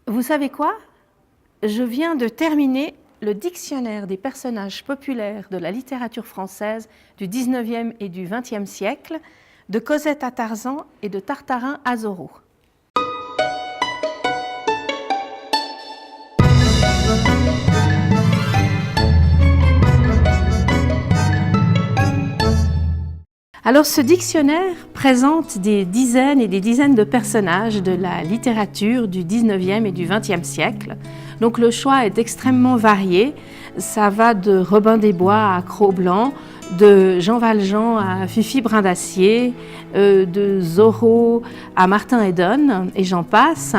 Vous savez quoi? Je viens de terminer le dictionnaire des personnages populaires de la littérature française du 19e et du 20e siècle, de Cosette à Tarzan et de Tartarin à Zorro. Alors ce dictionnaire présente des dizaines et des dizaines de personnages de la littérature du 19e et du 20e siècle. Donc le choix est extrêmement varié. Ça va de Robin des Bois à Cro-Blanc, de Jean Valjean à Fifi Brindacier, de Zorro à Martin Eden et j'en passe.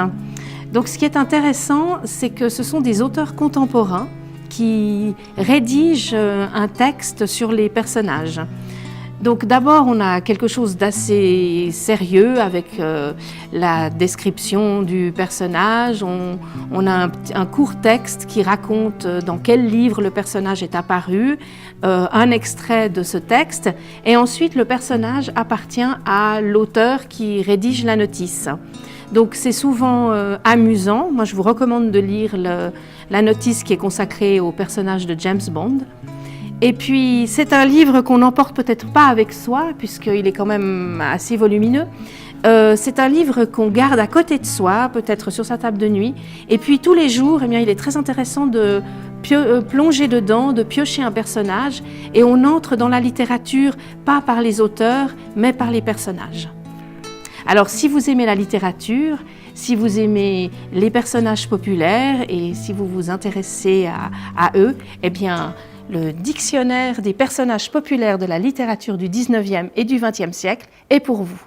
Donc ce qui est intéressant, c'est que ce sont des auteurs contemporains qui rédigent un texte sur les personnages. Donc d'abord, on a quelque chose d'assez sérieux avec la description du personnage. On a un court texte qui raconte dans quel livre le personnage est apparu, un extrait de ce texte, et ensuite le personnage appartient à l'auteur qui rédige la notice. Donc c'est souvent amusant. Moi, je vous recommande de lire la notice qui est consacrée au personnage de James Bond. Et puis, c'est un livre qu'on n'emporte peut-être pas avec soi, puisqu'il est quand même assez volumineux. C'est un livre qu'on garde à côté de soi, peut-être sur sa table de nuit. Et puis, tous les jours, eh bien, il est très intéressant de plonger dedans, de piocher un personnage. Et on entre dans la littérature, pas par les auteurs, mais par les personnages. Alors, si vous aimez la littérature, si vous aimez les personnages populaires et si vous vous intéressez à eux, eh bien, le dictionnaire des personnages populaires de la littérature du 19e et du 20e siècle est pour vous.